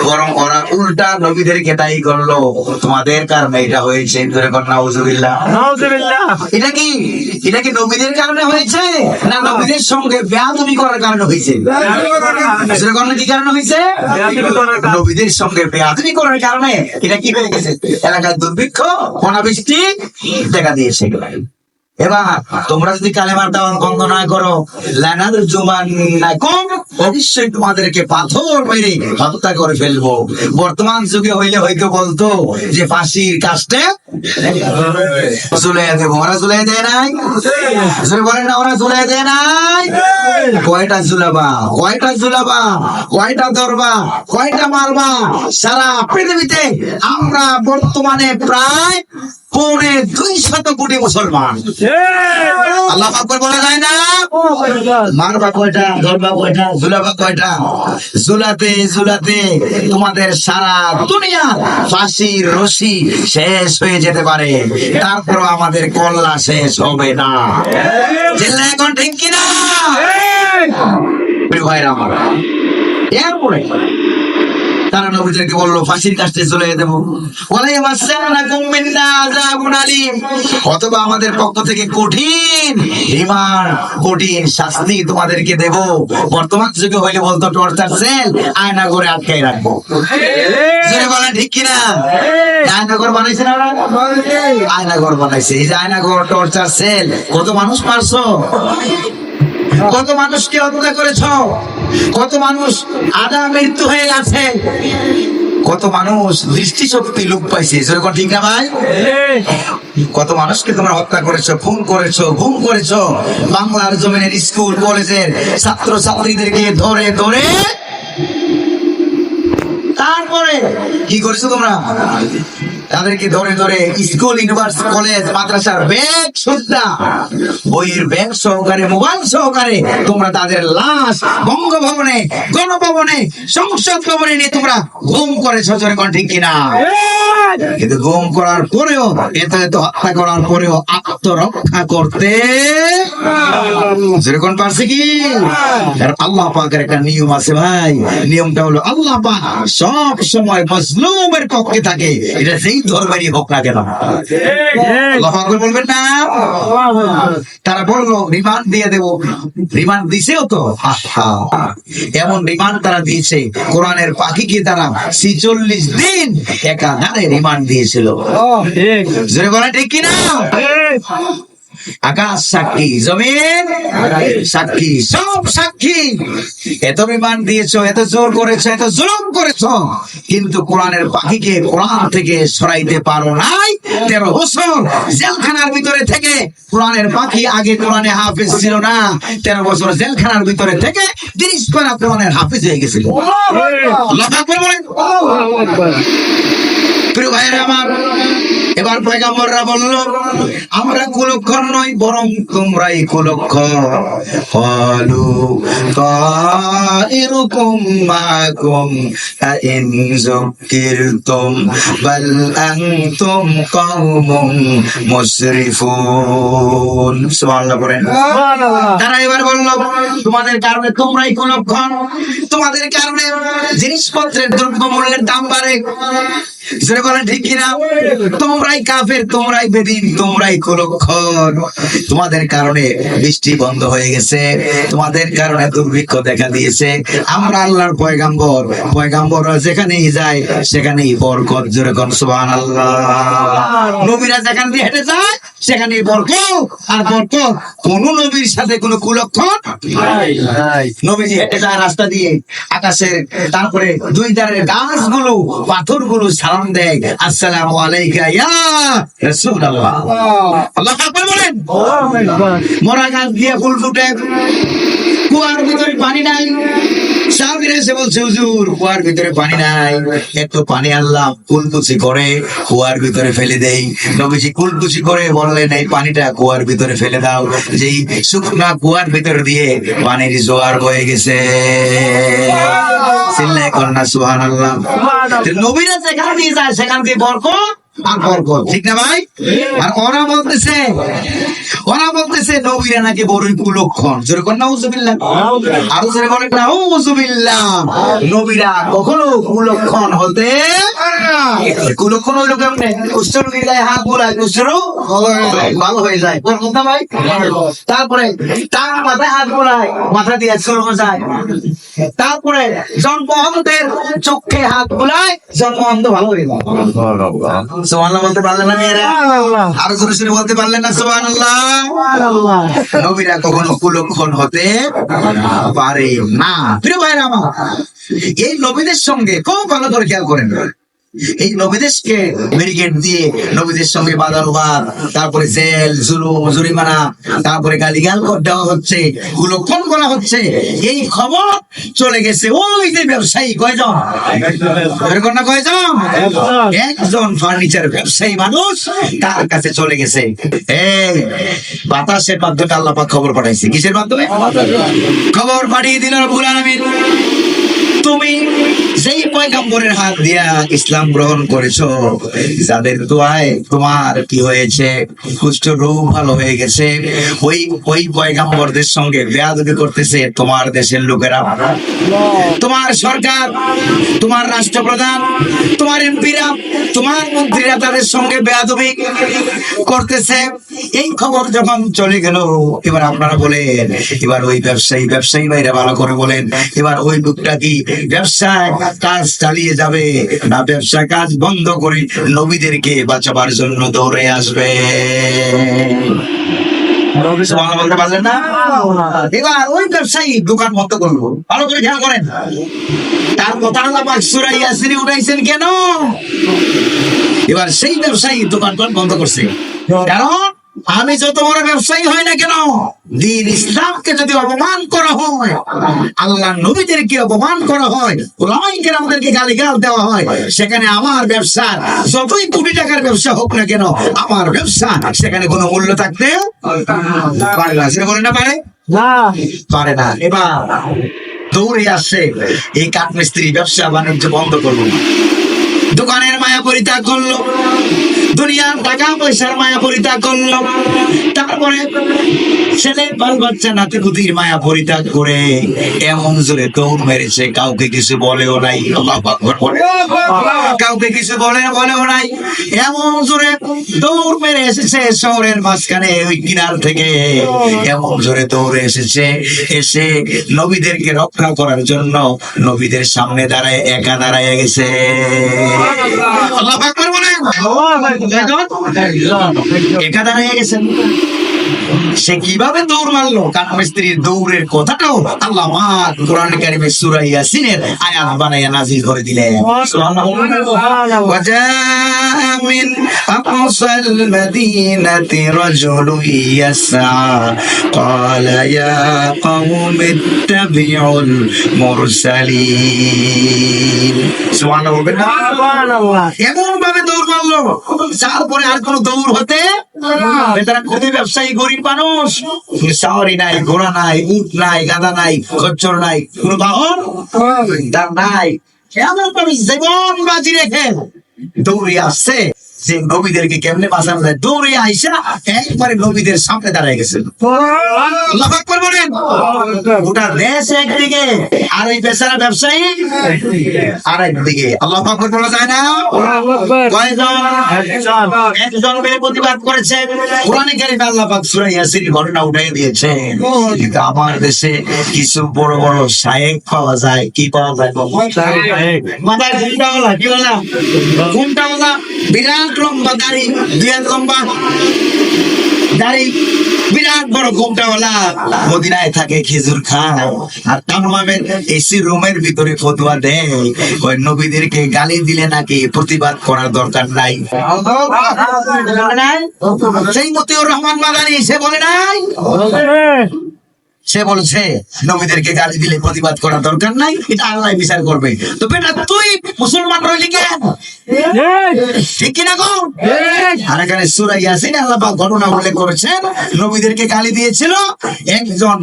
বরং ওরা উল্টা নবীদেরকে দায়ী করলো, তোমাদের কারণে এটা হয়েছে। নাউজুবিল্লাহ। এটা কি নবীদের কারণে হয়েছে না নবীদের সঙ্গে বেয়াদবি করার কারণে হয়েছে? কি কারণে হয়েছে? নবীদের সঙ্গে বেয়াদবি করার কারণে এটা কি হয়ে গেছে? এলাকায় দুর্ভিক্ষ, অনাবৃষ্টি দেখা দিয়েছে। এবার তোমরা যদি কালেমার দাওয়াত বন্ধ না করো, লানাদের জুমান না কম, অবশ্যই তোমাদেরকে পাথর মেরে হত্যা করে ফেলবো। বর্তমান যুগে হইলে হয়তো বলতো যে ফাঁসির কাস্টে ঝুলাই দেবো। ওরা ঝুলাই দেয় নাই? বলেন না, ওরা ঝুলাই দেয় নাই? কয়টা ঝুলাবা, কয়টা ঝুলাবা, কয়টা ধরবা, কয়টা মারবা? সারা পৃথিবীতে আমরা বর্তমানে প্রায় 250 কোটি মুসলমান। আল্লাহ আকবার বলা যায় না? মারবা কয়টা, ধরবা কয়টা, ঝুলাবা কয়টা? ঝুলাতে ঝুলাতে তোমাদের সারা দুনিয়া ফাঁসির রশি শেষ হয়ে যেতে পারে, তারপর আমাদের কল্লা শেষ হবে না। এখন ঠিক কিনা ভাইরা আমার? এরপরে তারা নবীদেরকে বললো ফাঁসির কাছে চলে দেবো, অথবা আমাদের পক্ষ থেকে কঠিন রিমান্ড, কঠিন শাস্তি তোমাদেরকে দেব। বর্তমান যুগে হইলে বলতো টর্চার সেল, আয়না করে আটকাই রাখবো। বলেন ঠিক কিনা? আয়নাঘর বানাইছে না? আয়নাঘর বানাইছে। এই যে আয়নাঘর, টর্চার সেল, কত মানুষ মারছো, কত মানুষকে হত্যা করেছ, কত মানুষ আধা মৃত্যু হয়ে গেছে, কত মানুষ দৃষ্টিশক্তি লোপ পাইছে। যেরকম ঠিক না ভাই? কত মানুষকে তোমরা হত্যা করেছো, খুন করেছো, গুম করেছো। বাংলার জমিনের স্কুল কলেজের ছাত্র ছাত্রীদেরকে ধরে ধরে তারপরে কি করেছো তোমরা? তাদেরকে ধরে ধরে স্কুল, ইউনিভার্সিটি, কলেজ, মাদ্রাসার ব্যাগ সুদ্ধা, বইয়ের ব্যাগ সহকারে, মোবাইল সহকারে তোমরা তাদের লাশ বঙ্গভবনে, গণভবনে, সংসদ ভবনে নিয়ে তোমরা গুম করেছো। যেরকম ঠিক কিনা? কিন্তু গুম করার পরেও, এত হত্যা করার পরেও আত্মরক্ষা করতে যেরকম পারছে কি? আল্লাহ পাকের একটা নিয়ম আছে ভাই। নিয়মটা হলো আল্লাহ পাক সব সময় মজলুমের পক্ষে থাকে, এটা যেই ধর্মেরই হোক না কেন। আল্লাহু আকবার বলবেন না? তারা বললো রিমান্ড দিয়ে দেবো। রিমান্ড দিছেও তো, এমন রিমান্ড তারা দিয়েছে, কোরআনের পাখিকে তারা 46 দিন একাধারে রিমান্ড দিয়েছিল। জোরে বলেন ঠিক কিনা? আকাশ সাক্ষী, জমিন সাক্ষী, সব সাক্ষী। এত বিমান দিয়েছো, এত জোর করেছো, এত জুলুম করেছো, কিন্তু কোরআনের পাখিকে কোরআন থেকে সরাইতে পারো নাই। 13 বছর জেলখানার ভিতরে থেকে কোরআনের পাখি, আগে কোরআনে হাফেজ ছিল না, 13 বছর জেলখানার ভিতরে থেকে 30 পারা কোরআনের হাফেজ হয়ে গেছিল। আল্লাহু আকবার বলেন। প্রিয় ভাইরা আমার, এবার পয়গম্বররা বলল আমরা কুলক্ষণ নই, বরং তোমরাই কুলক্ষণ। ক্বালু তাইরুকুম মাকুম আইন যুক্কিরতুম বাল আনতুম কওমুন মুসরিফুন। সুবহানাল্লাহ বলেন। তারা এবার বলল তোমাদের কারণে তোমরাই কুলক্ষণ, তোমাদের কারণে জিনিসপত্রের দ্রব্যমূল্যের দাম বাড়ে। সেটা বলেন ঠিক কিনা? তোমরাই কাফের, তোমরাই বেদিন, তোমরাই কুলক্ষণ। তোমাদের কারণে বৃষ্টি বন্ধ হয়ে গেছে, তোমাদের কারণে দুর্ভিক্ষ দেখা দিয়েছে। আমরা আল্লাহর পয়গাম্বর, পয়গাম্বররা যেখানেই যায় সেখানেই বরকত। যেরকম সুবহানাল্লাহ। নবীরা যেখান দিয়ে হেঁটে যায় সেখানেই বরকত আর বরকত। কোন নবীর সাথে কোন কুলক্ষণ নাই। নবীজি হেঁটে যায় রাস্তা দিয়ে, আকাশের তারপরে দুই ধারের গাছগুলো, পাথরগুলো সালাম দেয়, আসসালামু আলাইকা ইয়া রাসূলুল্লাহ। আল্লাহু আকবার বলেন। মরা গাছ দিয়ে ফুল ফুটে, কুয়ার ভিতরে পানি নাই। সাহাবীরা এসে বলছে হুজুর কুয়ার ভিতরে পানি নাই, একটু পানি আনলাম, কুলকুচি করে কুয়ার ভিতরে ফেলে দেই। নবীজি কুলকুচি করে বললেন এই পানিটা কুয়ার ভিতরে ফেলে দাও। যেই শুকনা কুয়ার ভিতর দিয়ে পানির জোয়ার বয়ে গেছে। চিল্লায় কন্যা সুবহানাল্লাহ। নবীরা যেখান দিয়ে যায় সেখান দিয়ে বরকত আর বরকত, ঠিক না ভাই? আর ওরা বলতেছে ওরা বলতেছে নবীরা নাকি বড়ই কুলক্ষণ। জোরে কর নাউজুবিল্লাহ, আরো জোরে বলেন নাউজুবিল্লাহ। নবীরা কখনো কুলক্ষণ হতে পারে না। কুলক্ষণ হইল কেমনে? কুষ্ঠ রোগীর গায়ে হাত বোলায়, কুষ্ঠ রোগ ভালো হয়ে যায়, কথা ভাই। তারপরে তার মাথায় হাত বোলায়, মাথা দিয়ে চলে যায়। তারপরে জন্ম অন্ধের চোখে হাত বোলায়, জন্ম অন্ধ ভালো হয়ে যায়। সুবহানাল্লাহ বলতে পারলেন না মেয়েরা? আরো জোরে জোরে বলতে পারলেন না সুবহানাল্লাহ? নবীরা কখনো কুলক্ষণ হতে পারে না। প্রিয় ভাইরা আমার, এই নবীদের সঙ্গে খুব ভালো করে খেয়াল করেন। এই নবীদেরকে ব্যারিকেড দিয়ে নবীদের সঙ্গে বাদানুবাদ, তারপরে জেল, জুলুম, জরিমানা, তারপরে গালিগাল দেওয়া হচ্ছে, কুলক্ষণ করা হচ্ছে। এই খবর চলে গেছে ওই যে ব্যবসায়ী, কয়জন? এরকম না কয়জন? একজন ফার্নিচার ব্যবসায়ী মানুষ, তার কাছে চলে গেছে। এই বাতাসের মাধ্যমে আল্লাহ পাক খবর পাঠাইছে। কিসের মাধ্যমে? খবর পাঠিয়ে দিল রব্বুল আলামিন, তুমি যেই পয়গম্বরের হাত দিয়া ইসলাম গ্রহণ করেছো, যাদের দোয়ায় তোমার কি হয়েছে, কুষ্ঠ রোগ ভালো হয়ে গেছে, ওই পয়গম্বরদের সঙ্গে বেয়াদবি করতেছে তোমার দেশের লোকেরা। তোমার সরকার, তোমার রাষ্ট্রপ্রধান, তোমার এমপিরা, তোমার মন্ত্রীরা তাদের সঙ্গে বেয়াদবি করতেছে। এই খবর যখন চলে গেল, এবার আপনারা বলেন, এবার ওই ব্যবসায়ী ভাইরা ভালো করে বলেন, এবার ওই লোকটা কি ব্যবসায় কাজ চালিয়ে যাবে, না ব্যবসা কাজ বন্ধ করে নবীদেরকে বাঁচাবার জন্য দৌড়ে আসবে? বলতে পারলেন না? এবার ওই ব্যবসায়ী দোকান বন্ধ করবো, ভালো করে খেয়াল করেন। তার কথা আল্লাহ পাক সূরা ইয়াসিনে উঠাইছেন কেন? এবার সেই ব্যবসায়ী দোকান বন্ধ করছে, কারণ আমি যত বড় ব্যবসায়ী হয় না কেন, দিন ইসলামকে যদি অপমান করা হয়, আল্লাহ নবীদেরকে অপমান করা হয়, ওলামায়ে কেরামদেরকে গালিগাল দেওয়া হয়, সেখানে আমার ব্যবসা যতই কোটি টাকার ব্যবসা হোক না কেন, আমার ব্যবসা সেখানে কোনো মূল্য থাকতে পারে না। সেটা বলে না পারে না, পারে না। এবার দৌড়ে আসছে এই কাঠমিস্ত্রি ব্যবসা বাণিজ্য বন্ধ করবো, দোকানের মায়া পরিত্যাগ করলো, দুনিয়ার টাকা পয়সার মায়া পরিত্যাগ করলো, তারপরে ছেলে বাল বাচ্চা নাতি পুতির মায়া পরিত্যাগ করে এমন জোরে দৌড় মেরেছে, কাউকে কিছু বলেও নাই, কাউকে কিছু বলেও নাই, এমন জোরে দৌড় মেরে এসেছে শহরের মাঝখানে ওই কিনার থেকে, এমন জোরে দৌড়ে এসেছে, এসে নবীদেরকে রক্ষা করার জন্য নবীদের সামনে দাঁড়ায় একা দাঁড়ায় গেছে। আল্লাহু আকবার বলেন। একা দাঁড়িয়ে গেছেন। সে কিভাবে দৌড় মারলো? কাঠমিস্ত্রির দৌড়ের কথাটাও আল্লাহ পাক কোরআন কারীমে সূরা ইয়াসিনের আয়াত বানায়া নাযিল করে দিলেন। সুবহানাল্লাহ। ওয়াজা মিন আকসাল মাদিনাতি রাজুলুন ইয়াসআ ক্বালা ইয়া কওমি ইত্তাবিউল মুরসালিন। সুবহানাল্লাহ। এমন ভাবে দৌড় মারলো, তারপরে আর কোনো দৌড় হতে বেচারা খুবই ব্যবসায়ী গরিব মানুষ, সাওয়ারি নাই, ঘোড়া নাই, উট নাই, গাধা নাই, খচ্চর নাই, কোন বাহন তার নাই, এমন ভাবে জীবন বাজি রেখে দৌড়ে আসছে যে নবীদেরকে কেমনে বাঁচানো যায়, দৌড়ে আইসা একবারে নবীদের সামনে দাঁড়ায় গেছে। আল্লাহু আকবার বলেন। গোটা দেশ একদিকে আর ওই বেচারা ব্যবসায়ী আর একদিকে। আল্লাহু আকবার বলা যায় না? কয়জন? একজন মিলে প্রতিবাদ করেছে। কোরআনে কারীমে আল্লাহ পাক সূরা ইয়াসিনের ঘটনা উঠাই দিয়েছে। কিন্তু আমার দেশে কিছু বড় বড় শায়েখ পাওয়া যায়। কি পাওয়া যায়? মাথায় ঘুমটাওয়ালা, কি বলা? ঘুমটাওয়ালা, বিরাট লম্বা দাড়ি, দুই হাত লম্বা দাড়ি, বিরাট বড় ঘোমটাওয়ালা, মদিনায় থাকে, খেজুর খায়, আর তামামের এসি রুমের ভিতরে ফতোয়া দেয়, ওই নবীদেরকে গালি দিলে নাকি প্রতিবাদ করার দরকার নাই। সেই মতিউর রহমান মাদানী সে বলে নাই, সে বলছে নবীদেরকে গালি দিলে প্রতিবাদ করার দরকার নাই, এটা আল্লাহ বিচার করবে। তো বেটা তুই মুসলমান রইলি কেন? ঠিক কিনা গো? আর এখানে সূরা ইয়াসিনে আল্লাহ পাক ঘটনা উল্লেখ করেছেন, নবীদেরকে গালি দিয়েছিল একজন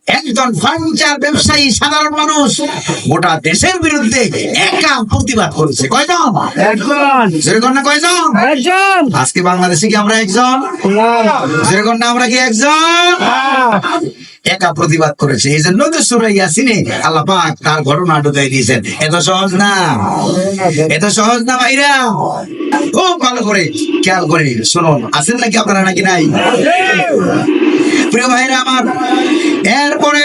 একজন ফার্নিচার ব্যবসায়ী সাধারণ মানুষ গোটা দেশের বিরুদ্ধে একা প্রতিবাদ করেছে। কয়জন? যেরকম না কয়জন? আজকে বাংলাদেশে কি আমরা একজন? যেরকম না আমরা কি একজন? একা প্রতিবাদ করেছে। এই জন্য তো সূরা ইয়াসিনে আল্লাহ পাক তার ঘটনা ঢুকাই দিয়েছেন। এত সহজ না, এত সহজ না ভাইরা। খুব ভালো করে খেয়াল করে শুনুন। আছেন নাকি আপনারা নাকি নাই? প্রিয় ভাইরা আমার, এরপরে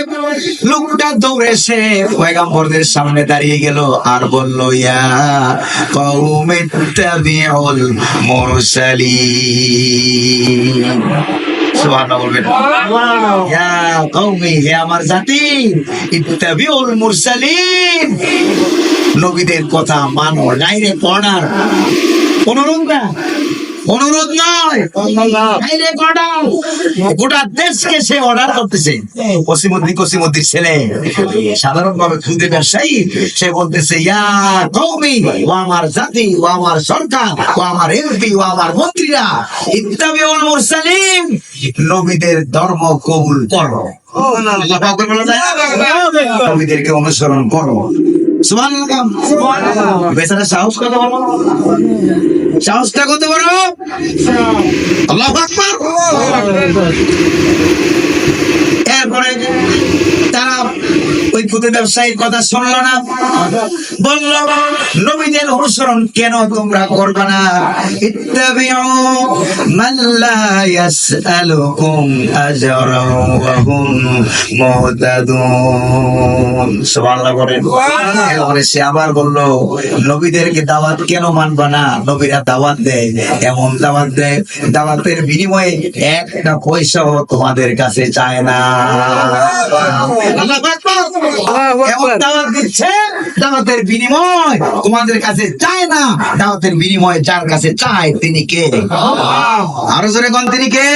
লোকটা দৌড়ে এসে পয়গম্বরদের সামনে দাঁড়িয়ে গেল আর বলল, ইয়া কওমি ইত্তাবিউল মুরসালিন। সুবহানাল্লাহ বলবেন। ইয়া কওমি, হে আমার জাতি, ইত্তাবিউল মুরসালিন, নবীদের কথা মানো। ডাইরেক্ট অর্ডার, অনুরোধ না, অনুরোধ নয়, ডাইরেক্ট অর্ডার। গোটা দেশকে সে অর্ডার করতেছে। কসিমুদ্দিন ছেলে সাধারণ ভাবে খুদে ব্যবসায়ী, সে বলতেছে, ইয়া কওমি, ও আমার জাতি, ও আমার সরকার, ও আমার এমপি, ও আমার মন্ত্রীরা, ইত্তাবিউল মুরসালিন, নবীদের ধর্ম কবুল করো। আল্লাহ পাক বলে যায়, নবীদেরকে অনুসরণ করো। সুবহানাল্লাহ। বেচারা সাহস কত বড়, সাহসটা কত বড়। আল্লাহু আকবার। এরপরে তারা ওই খুদে ব্যবসায়ীর কথা শুনলো না, বলল, নবীদের অনুসরণ কেন তোমরা করবে না? ইত্তাবিউ মান লা ইয়াসআলুকুম আজরা ওয়া হুম মুহতাদুন। সুবহানাল্লাহ বলেন। এরপরে সে আবার বলল, নবীদেরকে দাওয়াত কেন মানবে না? নবীরা দাওয়াত দেয়, এমন দাওয়াত দেয়, দাওয়াতের বিনিময়ে একটা পয়সাও তোমাদের কাছে চায় না। আল্লাহু আকবার। এমন দাওয়াত দিচ্ছে, দাওয়াতের বিনিময় তোমাদের কাছে চায় না। দাওয়াতের বিনিময়ে যার কাছে চায় তিনি কে? আরো জোরে কোন, তিনি কে?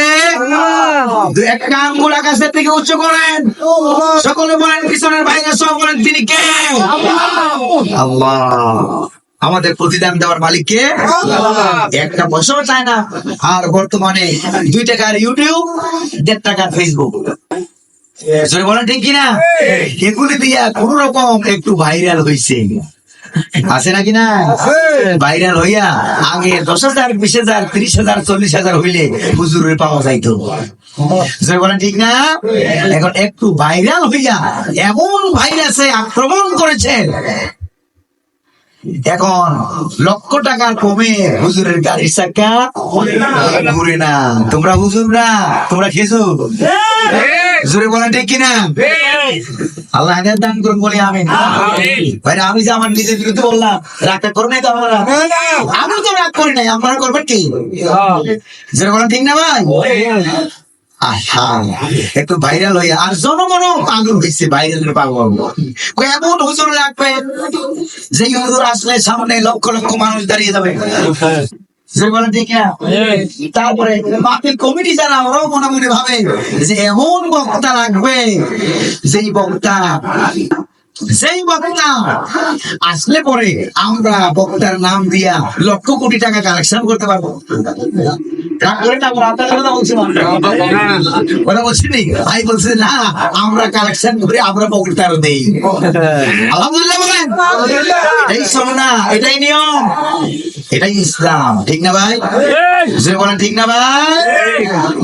একটা আঙ্গুল আকাশের থেকে উচ্চ করেন, সকলে বলেন, পিছনের বাইরে সব বলেন, তিনি কে? আল্লাহ। আমাদের প্রতিদান দেওয়ার মালিক কে? একটা পয়সাও চায় না। আর বর্তমানে 2 টাকার ইউটিউব, 1.5 টাকার ফেসবুক, বলেন ঠিক কিনা? এগুলি দিয়া কোন রকম একটু ভাইরাল হয়েছে, আছে নাকি না? ভাইরাল হইয়া আগে 10,000, 20,000, 30,000, 40,000 হইলে হুজুরের পাওয়া যাইতো, বলেন ঠিক না? এখন একটু ভাইরাল হইয়া এমন ভাইরাসে আক্রমণ করেছে, এখন লক্ষ টাকার কমে হুজুরের গাড়ির চাকা ঘুরে না। তোমরা হুজুর না, তোমরা খেজুর, জোরে বলেন ঠিক কিনা? আল্লাহ হেদায়েত দান করুন, বলি আমিন। ভাই, আমি যে আমার নিজের বিরুদ্ধে বললাম, রাগটা করবেন নাই তো আপনারা? আমি তো রাগ করি নাই, আপনারা করবেন কি? জোরে বলেন ঠিক না ভাই? একটু ভাইরাল হইয়া আর জনগণও পাগল হয়েছে, ভাইরালের পাগল। এমন হুজুর লাগবে যে হুজুর আসলে সামনে লক্ষ লক্ষ মানুষ দাঁড়িয়ে যাবে, তারপরে মাহফিল কমিটি যারা, ওরাও মনে মনে ভাবে যে এমন বক্তা লাগবে, যেই বক্তা আসলে পরে আমরা বক্তার নাম দিয়া লক্ষ কোটি টাকা কালেকশন করতে পারবো। ভাই বলছে না, আমরা কালেকশন করে আমরা বক্তার দেই। আলহামদুলিল্লাহ বলেন। এই সমনা, এটাই নিয়ম, এটাই ইসলাম, ঠিক না ভাই? যে বলেন ঠিক না ভাই?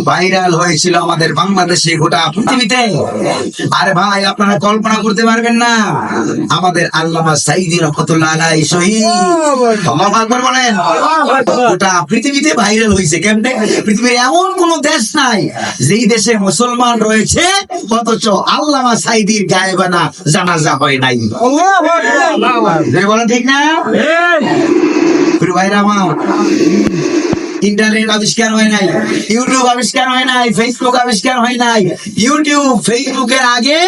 ভাইরাল হয়েছিল আমাদের বাংলাদেশে, গোটা পৃথিবীতে। আরে ভাই, আপনারা কল্পনা করতে পারবেন না, আমাদের আল্লামা সাঈদী রহমাতুল্লাহ আলাইহি শহীদ, আল্লাহু আকবার বলেন, গোটা পৃথিবীতে ভাইরাল হয়েছে। কেমনে? পৃথিবীর এমন কোন দেশ নাই যেই দেশে মুসলমান রয়েছে অথচ আল্লামা সাঈদীর গায়েবানা জানাজা হয় নাই। বলেন ঠিক না? ভাইরা আমার, ইন্টারনেট আবিষ্কার হয় নাই, ইউটিউব আবিষ্কার হয় নাই, ফেসবুক আবিষ্কার হয় নাই। ইউটিউব, ফেসবুকের আগে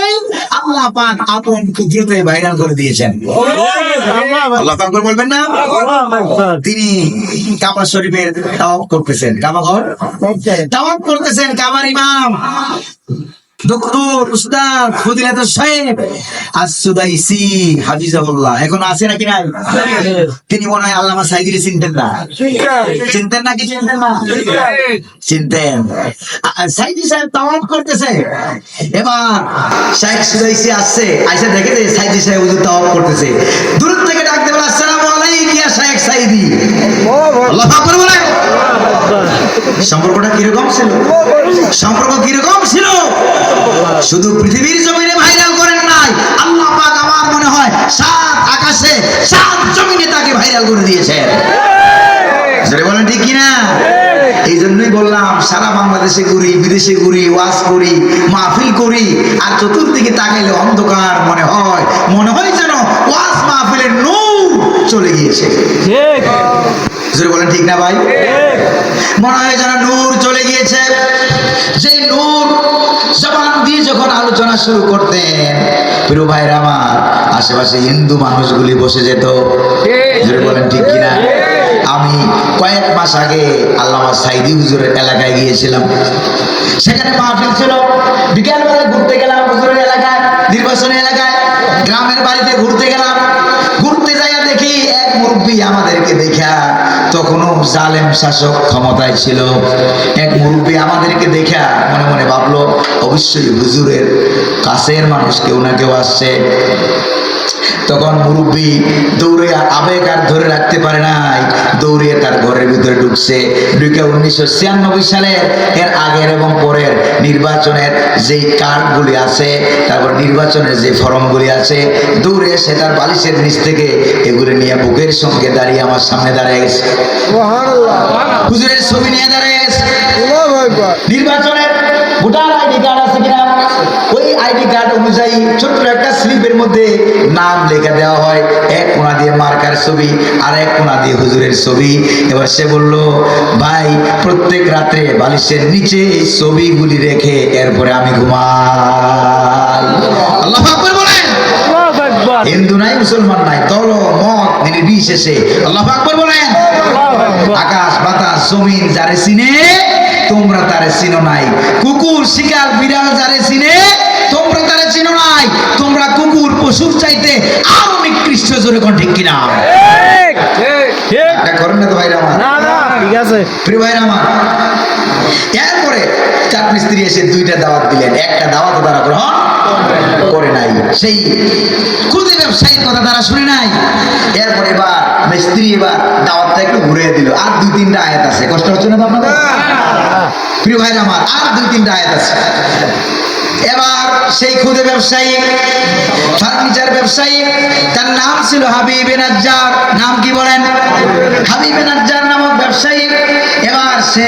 আল্লাহ পাক আপন কুদরতে ভাইরাল করে দিয়েছেন। আল্লাহ পাক বলবেন না, তিনি কাবা শরীফের তাওয়াফ করতেছেন, কাবা ঘর তাওয়াফ করতেছেন, কাবার ইমাম ডক্টর উস্তাদ ফজিলাতুল সাহেব as-সুদাইসি হাফিজাহুল্লাহ এখন আছে নাকি নাই? তিনি মনে হয় আল্লামা সাইদিরে চিনতেন না, চিনতেন নাকি চিনতেন না? চিনতেন। সাইদি সাহেব তাওয়াফ করতেছে, এবার শাইখ সুদাইসি আসছে, আইসা দেখে যে সাইদি সাহেব হুজুর তাওয়াফ করতেছে, দূর থেকে ডাকতে বলে আসসালামু আলাইকুম ইয়া শাইখ সাইদি। আল্লাহু আকবার বলে। সম্পর্কটা কিরকম ছিল? সম্পর্ক কিরকম ছিল? শুধু পৃথিবীর জমিনে ভাইরাল করেন নাই, আল্লাহ পাক আমার মনে হয় 7 আকাশে 7 জমিনে তাকে ভাইরাল করে দিয়েছেন। জোরে বলেন ঠিক কিনা? এই জন্যই বললাম সারা বাংলাদেশে ঘুরি, বিদেশে ঘুরি, ওয়াজ করি, মাহফিল করি, আর চতুর্দিকে তাকাইলে অন্ধকার মনে হয় যেন ওয়াজ মাহফিলের নূর চলে গিয়েছে। জোরে বলেন ঠিক না ভাই? মনে হয় যেন নূর চলে গিয়েছে। যে নূর জবান দিয়ে যখন আলোচনা শুরু করতেন, প্রিয় ভাইরা আমার, আশেপাশে হিন্দু মানুষগুলি বসে যেত। জোরে বলেন ঠিক কিনা? আমি কয়েক মাস আগে আল্লামা সাইদি হুজুরের এলাকায় গিয়েছিলাম, সেখানে মাহফিল ছিল। বিকালবেলা ঘুরতে গেলাম হুজুরের এলাকায়, নির্বাচনী এলাকায়, গ্রামের বাড়িতে ঘুরতে গেলাম। ঘুরতে যাইয়া দেখি এক মুরব্বী আমাদেরকে দেখা, তখনও জালেম শাসক ক্ষমতায় ছিল, এক মুরব্বী আমাদেরকে দেখা মনে মনে ভাবলো অবশ্যই হুজুরের কাছের মানুষ কেউ না কেউ আসছে। তখন মুরব্বী দৌড়ে, আবেগ আর ধরে রাখতে পারে নাই, দৌড়িয়ে তার ঘরের ভিতরে ঢুকছে। ঢুকে 1996 সালের এর আগের এবং পরের নির্বাচনের যেই কার্ডগুলি আছে, তারপর নির্বাচনের যে ফর্মগুলি আছে, দৌড়ে এসে তার বালিশের নিচ থেকে এগুলি নিয়ে বুকের সঙ্গে দাঁড়িয়ে আমার সামনে দাঁড়িয়ে গেছে। হুজুরের ছবি নিয়ে দাঁড়িয়ে গেছে। নির্বাচনের ভোটার আইডি কার্ড আছে কিনা, ওই আইডি কার্ড অনুযায়ী ছোট্ট একটা স্লিপের মধ্যে নাম লেখা দেওয়া হয়, এক কোণা দিয়ে মার্কার ছবি আর এক কোণা দিয়ে হুজুরের ছবি। এবার সে বলল, ভাই প্রত্যেক রাত্রে বালিশের নিচে এই ছবিগুলি রেখে এরপরে আমি ঘুমাই। আল্লাহু আকবার বলেন। হিন্দু নাই, মুসলমান নাই, দল মত নির্বিশেষে আল্লাহু আকবার বলেন। আকাশ বাতাস জমিন যারে চিনে তোমরা তারে চিনো নাই, কুকুর শিকার বিড়াল যারে চিনে তোমরা তারে চিনো নাই, তোমরা কুকুর পশুর চাইতে আরো নিকৃষ্ট। জোরে কোন ঠিক কিনা? করেন না তো ভাইরা আমার? ঠিক আছে প্রিয় ভাইরা আমার। এরপরে চার মিস্ত্রি এসে 2টা দাওয়াত দিলেন, একটা দাওয়াত তারা গ্রহণ করে নাই, সেই খুদে ব্যবসায়ীর কথা তারা শুনে নাই। এরপরে এবার মিস্ত্রি এবার দাওয়াতটা একটু ঘুরিয়ে দিল, আর 2-3টা আয়াত আছে। কষ্ট হচ্ছে না তো আপনাদের? প্রিয় ভাইরা আমার, আর 2-3টা আয়াত আছে। এবার সেই খুদে ব্যবসায়ী, ফার্নিচার ব্যবসায়ী, তার নাম ছিল হাবিবে নাজ্জার। নাম কি বলেন? হাবিবে নাজ্জার নামক ব্যবসায়ী। এবার সে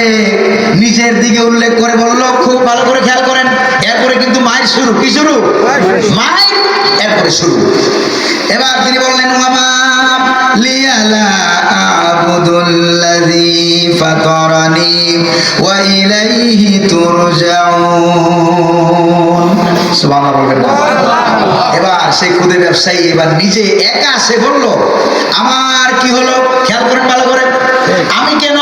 নিজের দিকে উল্লেখ করে বলল, খুব ভালো করে খেয়াল করেন, এরপরে কিন্তু মায়ের শুরু। কি শুরু? মায়ের, এরপরে শুরু। এবার তিনি বললেন, ওয়ামা লিয়ালা আবুদুল্লাযী ফাতারানি ওয়া ইলাইহি তুরজাউন। সুবহানাল্লাহ বলবেন না? এবার সেই খুদে ব্যবসায়ী এবার নিজে একা সে বলল, আমার কি হলো? খেয়াল করেন ভালো করে, আমি কেন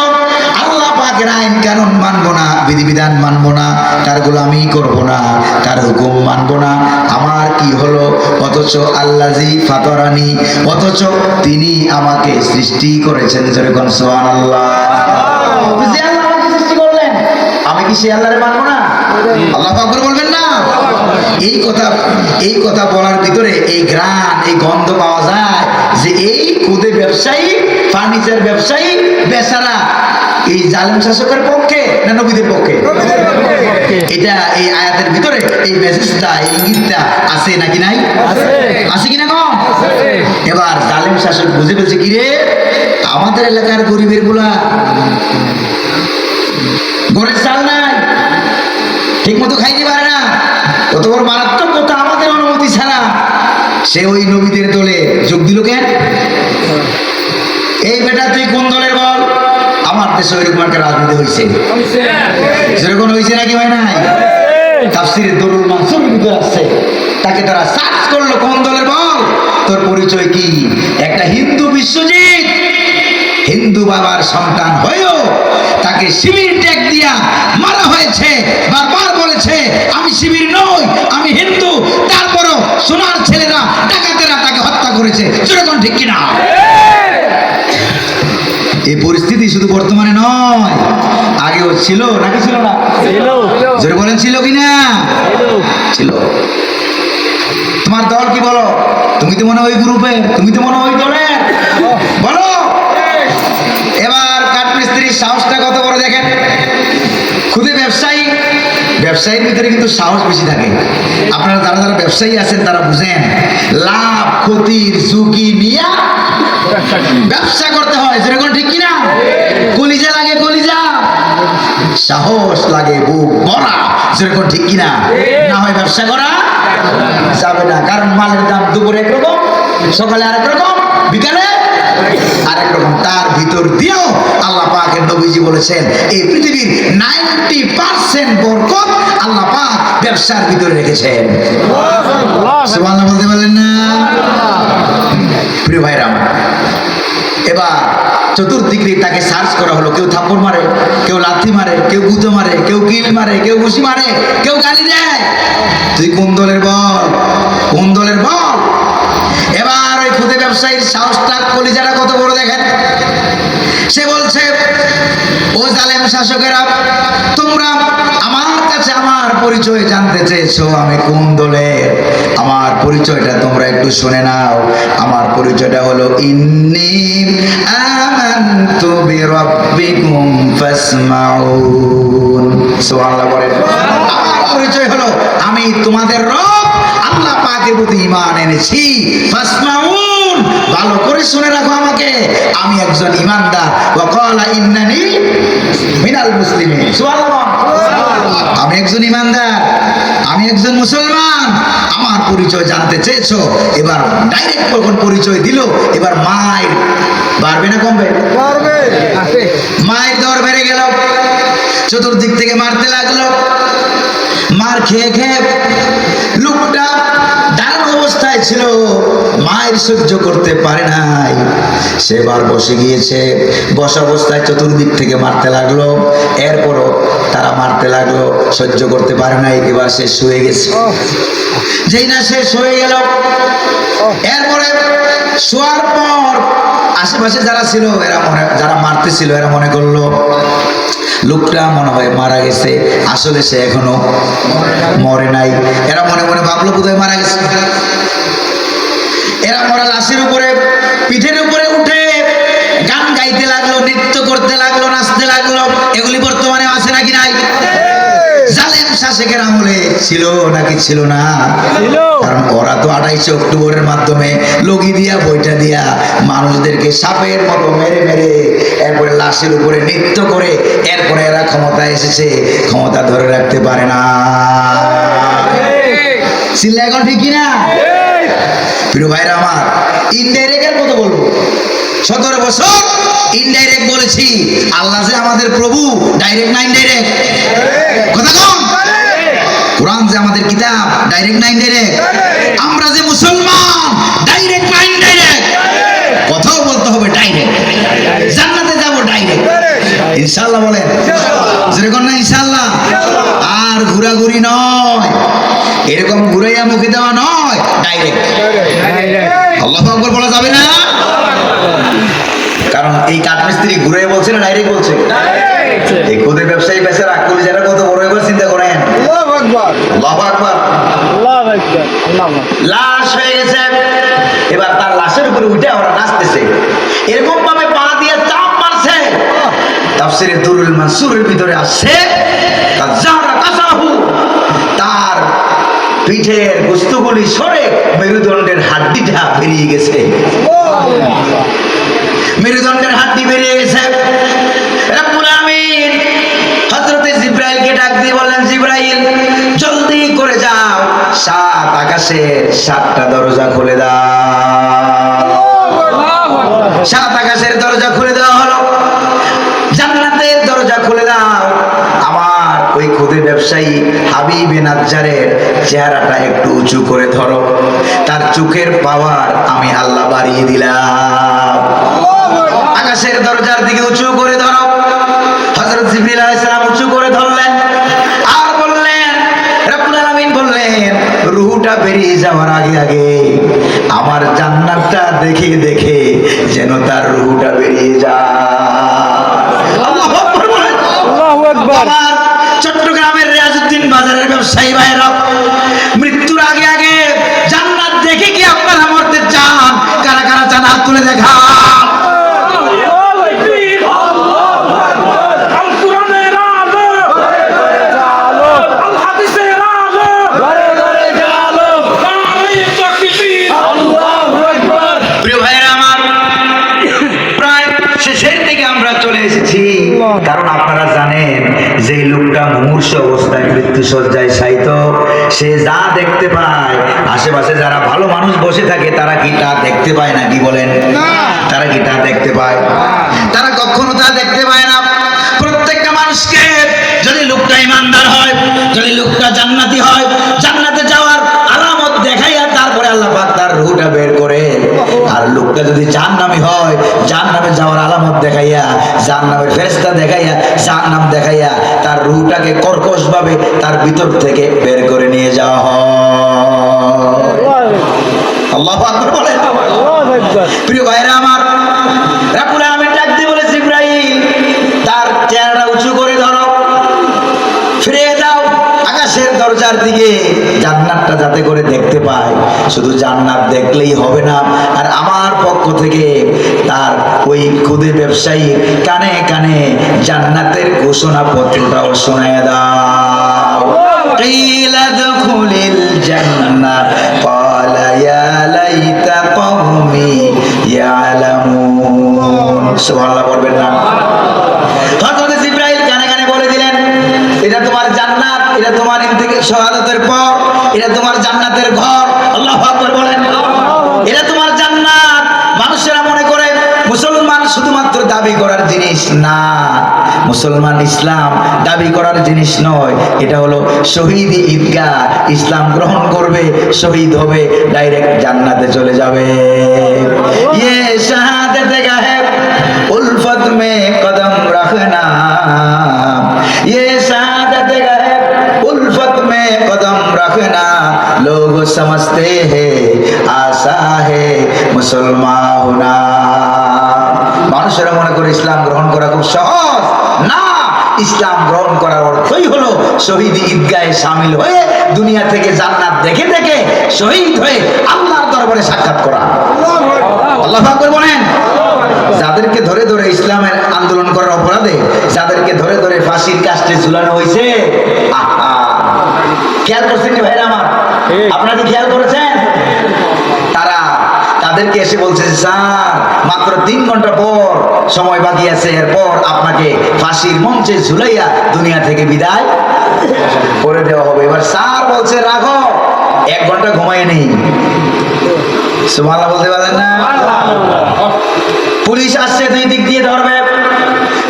আল্লাহ পাকের আইন কানুন মানবো না, বিধিবিধান মানবো না, তার গোলামি করবো না, তার হুকুম মানবো না? আমার কি হলো? অথচ আল্লাযী ফাতারানি, অথচ তিনি আমাকে সৃষ্টি করেছেন। যেরকম সুবহানাল্লাহ, যে আল্লাহ আমাকে সৃষ্টি করলেন, আমি কি সেই আল্লাহরে মানবো না? আল্লাহু আকবার বলবেন না? এই কথা বলার ভিতরে এই ঘ্রাণ, এই গন্ধ পাওয়া যায় যে এই খুদে ব্যবসায়ী, ফার্নিচার ব্যবসায়ী বেচারা এই জালেম শাসকের পক্ষে না নবীদের পক্ষে? এটা এই আয়াতের ভিতরে এই মেসেজটা, এই ইঙ্গিতটা আছে নাকি নাই? আছে কিনা কম? এবার জালেম শাসক বুঝে ফেলছে, কি রে, আমাদের এলাকার গরিবের গুলা ঘরের চাল নাই, ঠিক মতো খাইতে পারে না, কত বড় মারাত্মক কথা, আমাদের অনুমতি ছাড়া সে ওই নবীদের দলে যোগ দিল কেন? এই বেটা তুই কোন দলের বল? আমার দেশে ওইরকম একটা রাজনীতি হয়েছে, যেরকম হয়েছে নাকি হয় নাই? তাফসীরে দরুল মানসুরের ভিতরে আসছে, তাকে তারা সার্চ করলো, কোন দলের বল, তোর পরিচয় কি? একটা হিন্দু বিশ্বজিৎ, হিন্দু বাবার সন্তান হয়েও তাকে শিবির ট্যাগ দিয়া মারা হয়েছে। বারবার বলেছে বলছে আমি শিবির নই, আমি হিন্দু, তারপরও সোনার ছেলেরা ডাকাতেরা তাকে হত্যা করেছে। যেরকম ঠিক কিনা? এই পরিস্থিতি শুধু বর্তমানে নয়, আগেও ছিল নাকি ছিল না? জোরে বলেন ছিল কিনা? ছিল। তোমার দল কি বলো? তুমি তো মনে হয় ওই গ্রুপে, তুমি তো মনে হয় ওই দলের, বলো। এবার কাঠমিস্ত্রির সাহসটা কত বড় দেখেন। খুদে ব্যবসায়ীর ভিতরে কিন্তু সাহস বেশি থাকে। আপনারা যারা যারা ব্যবসায়ী আছেন তারা বুঝেন, লাভ ক্ষতির ঝুঁকি নিয়ে ব্যবসা করতে হয়। যেরকম ঠিক কিনা? কলিজা লাগে, কলিজা, সাহস লাগে বুক ভরা। যেরকম ঠিক কিনা? না হয় ব্যবসা করা যাবে না। কারণ মালের দাম দুপুরে একরকম, সকালে আরেক রকম, বিকালে আরেক রকম। তার ভিতর দিয়েও আল্লাহ পাকের নবীজি বলেছেন এই পৃথিবীর 90% বরকত আল্লাহ পাক ব্যবসার ভিতরে রেখেছেন। সুবহানাল্লাহ বলতে পারলেন না? প্রিয় ভাইরাম, এবার চতুর্দিকে তাকে সার্চ করা হলো। কেউ থাপ্পড় মারে, কেউ লাথি মারে, কেউ গুঁতো মারে, কেউ কিল মারে, কেউ ঘুষি মারে, কেউ গালি দেয়। তুই কোন দলের বল, কোন দলের বল? এবার ওই খুদে ব্যবসায়ীর সাহসটা, কলিজাটা কত বড় দেখেন। সে বলছে, ও জালেম শাসকেরা, তোমরা আমার কাছে আমার পরিচয় জানতে চেয়েছো, আমি কোন দলের। আমার পরিচয়টা তোমরা একটু শুনে নাও। আমার পরিচয়টা হলো ইন্নী আমানতু বিরাব্বিকুম ফাসমাউন। সুবহানাল্লাহ বলেন। আমার পরিচয় হলো আমি তোমাদের রব আল্লাহ পাকের প্রতি ঈমান এনেছি। ফাসমাউন, ভালো করে শুনে রাখো আমাকে, আমি একজন ঈমানদার। ওয়া ক্বালা ইন্নানি মিনাল মুসলিমিন। সুবহানাল্লাহ। আমি একজন ঈমানদার, আমি একজন মুসলমান। আমার পরিচয় জানতে চেয়েছো, এবার ডাইরেক্ট কখন পরিচয় দিল। এবার মায়ের বাড়বে না কমবে? মায়ের দর বেড়ে গেল, চতুর্দিক থেকে মারতে লাগলো। মার খেয়ে খেয়ে লোকটা দাঁড়ানো অবস্থায় ছিল, মায়ের সহ্য করতে পারে নাই, সেবার বসে গিয়েছে। বসা অবস্থায় চতুর্দিক থেকে মারতে লাগলো। এরপরও তারা মারতে লাগলো, সহ্য করতে পারে নাই। এবার সে শুয়ে গেছে। যেই না সে শুয়ে গেল, এরপরে শোয়ার পর আশেপাশে যারা ছিল, যারা মারতেছিল, এরা মনে করলো লোকটা মনে হয় মারা গেছে। আসলে সে এখনো মরে নাই। এরা মনে মনে ভাবলো বোধহয় মারা গেছে। এরা মরা লাশের উপরে, পিঠের উপরে উঠে গান গাইতে লাগলো, নৃত্য করতে লাগলো, নাচতে লাগলো। এগুলি বর্তমানে আছে নাকি নাই? জালেম শাসকের আমলে ছিল নাকি ছিল না? কারণ ওরা তো 28 অক্টোবরের মাধ্যমে লগি দিয়া, বইটা দিয়া মানুষদেরকে সাপের মতো মেরে মেরে এরপরে লাশের উপরে নৃত্য করে এরপরে এরা ক্ষমতা এসেছে, ক্ষমতা ধরে রাখতে পারে না। চিল্লা এখন ঠিক কিনা? প্রিয় ভাইরা আমার, ইনডাইরেক্টের কথা বলবো। 17 বছর ইনডাইরেক্ট বলেছি। আল্লাহ যে আমাদের প্রভু, ডাইরেক্ট না ইনডাইরেক্ট? কথা কম। কোরআন যে আমাদের কিতাব, ডাইরেক্ট না ইনডাইরেক্ট? আমরা যে মুসলমান, ডাইরেক্ট না ইনডাইরেক্ট? কথাও বলতে হবে ডাইরেক্ট। জান্নাতে যাব ডাইরেক্ট ইনশাআল্লাহ। বলেন যেরকম না ইনশাআল্লাহ। আর ঘোরাঘুরি নয়, এরকম ঘুরাইয়া মুখে দেওয়া নয়, ডাইরেক্ট। আল্লাহু আকবার বলা যাবে না। কারণ এই কাঠমিস্ত্রি ঘুরে বলছে না ডাইরেক্ট বলছে? এই খুদে ব্যবসায়ী বেচারা কলিজাটা কত বড়, এবার চিন্তা করেন। আল্লাহু আকবার, আল্লাহু আকবার, আল্লাহু আকবার। লাশ হয়ে গেছে, এবার তার লাশের উপরে উঠে ওরা নাচতেছে। এরকম ভাবে পা দিয়ে চাপ মারছে। তাফসীরে দুরুল মানসুরের ভিতরে আসছে, কাযারা কাসাহু, তার পিঠের বস্তুগুলি সরে মেরুদণ্ডের হাড্ডিটা বেরিয়ে গেছে। মেরুদণ্ডের হাড্ডি বেরিয়ে গেছে। রব্বুল আমিন হযরতে জিবরাইলকে ডাক দিয়ে বললেন, জিবরাইল জলদি করে যাও, 7 আকাশের 7টা দরজা খুলে দাও। 7 আকাশের দরজা খুলে দেওয়া হলো। জান্নাতের দরজা খুলে দাও। আমার ওই খুদে ব্যবসায়ী হাবিবে নাজ্জারের চেহারাটা একটু উঁচু করে ধরো, তার চোখের পাওয়ার আমি আল্লাহ বাড়িয়ে দিলাম। আকাশের দরজার দিকে উঁচু করে ধরো। হযরত জিবরিল আলাইহিস সালাম উঁচু করে ধরলেন আর বললেন, লোকটা বেরিয়ে যাওয়ার আগে আগে আমার জান্নাতটা দেখে দেখে যেন তার রূহটা বেরিয়ে যায়। আল্লাহু আকবার বলেন। আল্লাহু আকবার। আমার চট্টগ্রামের রিয়াজউদ্দিন বাজারের ব্যবসায়ী ভাইরা, মৃত্যুর আগে আগে জান্নাত দেখে কি আপনারা মরতে চান? কারা কারা চান হাত তুলে দেখা। প্রিয় ভাইরা আমার, প্রায় শেষের দিকে আমরা চলে এসেছি, কারণ আপনারা জানেন যে লোকটা মুমূর্ষ অবস্থায় মৃত্যুসজ্জায় শায়িত, সে যা দেখতে পায়, আশেপাশে যারা ভালো মানুষ বসে থাকে তারা কি তা দেখতে পায় না? কি বলেন? তারা কি তা দেখতে পায়? তারা কখনো তা দেখতে পায় না। প্রত্যেকটা মানুষকে যদি লোকটা ইমানদার হয়, যদি লোকটা জান্নাতি হয়, জান্নাতে যাওয়ার আলামত দেখাইয়া তারপরে আল্লাহ পাক তার রূহটা বের করে। আর লোকটা যদি জাহান্নামী হয়, জাহান্নামে যাওয়ার আলামত দেখাইয়া, জাহান্নামের ফেরেশতা দেখাইয়া, জাহান্নাম দেখাইয়া তার রূহটাকে কর্কশ ভাবে তার ভিতর থেকে বের করে নিয়ে যাওয়া হয়। আল্লাহু আকবার বলেন। প্রিয় ভাইরা আমার, রাব্বুল আলামিন ডাক দিয়ে বলে, জিবরাইল তার চেহারাটা উঁচু করে ধরো, ফিরে যাও আকাশের দরজার দিকে, জান্নাতটা যাতে করে দেখতে পায়। শুধু জান্নাত দেখলেই হবে না, আর আমার পক্ষ থেকে তার ওই খুদে ব্যবসায়ী কানে কানে জান্নাতের ঘোষণা পত্রটাও শোনায় দাও। কিলা দুখুলিল জান্নাত ক্বালা ইয়া লাইতা কওমি ইয়ালামুন। সুবহানাল্লাহ বলবেন না? হযরত জিবরাইল কানে কানে বলে দিলেন, এটা তোমার জান্নাত, এটা তোমার শাহাদাতের পর, এটা তোমার জান্নাতের ঘর। আল্লাহু আকবার বলেন। এটা তোমার জান্নাত। মানুষেরা মনে করে মুসলমান শুধুমাত্র দাবি করার জিনিস না, মুসলমান ইসলাম দাবি করার জিনিস নয়। এটা হলো শহীদ ঈদগাহ। ইসলাম গ্রহণ করবে, শহীদ হবে, ডাইরেক্ট জান্নাতে চলে যাবে। ये शहादत गाहे उल्फत में कदम रखना, ये शहादत गाहे उल्फत में कदम रखना, लोग समझते हैं आशा है मुसलमान होना। মানুষেরা মনে করে ইসলাম গ্রহণ করা খুব সহজ। না, ইসলাম গ্রহণ করার অর্থই হলো শহীদ ঈদগাহে শামিল হয়ে দুনিয়া থেকে জান্নাত দেখে দেখে শহীদ হয়ে আল্লাহর দরবারে সাক্ষাৎ করা। আল্লাহু আকবার বলেন। যাদেরকে ধরে ধরে ইসলামের আন্দোলন করার অপরাধে যাদেরকে ধরে ধরে ফাঁসির কাস্টে ঝুলানো হয়েছে, খেয়াল করছেন কি ভাইরা আমার? আপনারা কি খেয়াল করেছেন? তাদেরকে এসে বলছে, স্যার মাত্র 3 ঘন্টা পর সময় বাকি আছে, এরপর আপনাকে ফাঁসির মঞ্চে ঝুলাইয়া দুনিয়া থেকে বিদায় করে দেওয়া হবে। এবার স্যার বলছে, রাখো, 1 ঘন্টা ঘুমায় নেই। সুবহানাল্লাহ বলতে পারেন না? পুলিশ আসছে, 2 দিক দিয়ে ধরবে,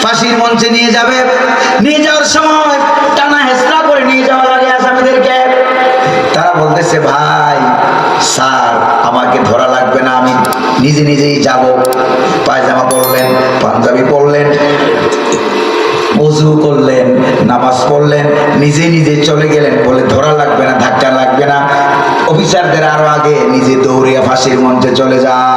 ফাঁসির মঞ্চে নিয়ে যাবে। নিয়ে যাওয়ার সময় টানা হেঁচড়া করে নিয়ে যাওয়া লাগে আসামিদেরকে। তারা বলতেছে, ভাই স্যার আমাকে ধরা লাগবে না, আমি নিজে নিজেই যাব। পায়জামা পরলেন, পাঞ্জাবি পরলেন, ওযু করলেন, নামাজ পড়লেন, নিজে নিজে চলে গেলেন, বলে ধরা লাগবে না, ধাক্কা লাগবে না। অফিসারদের আরো আগে নিজে দৌড়িয়া ফাঁসির মঞ্চে চলে যায়।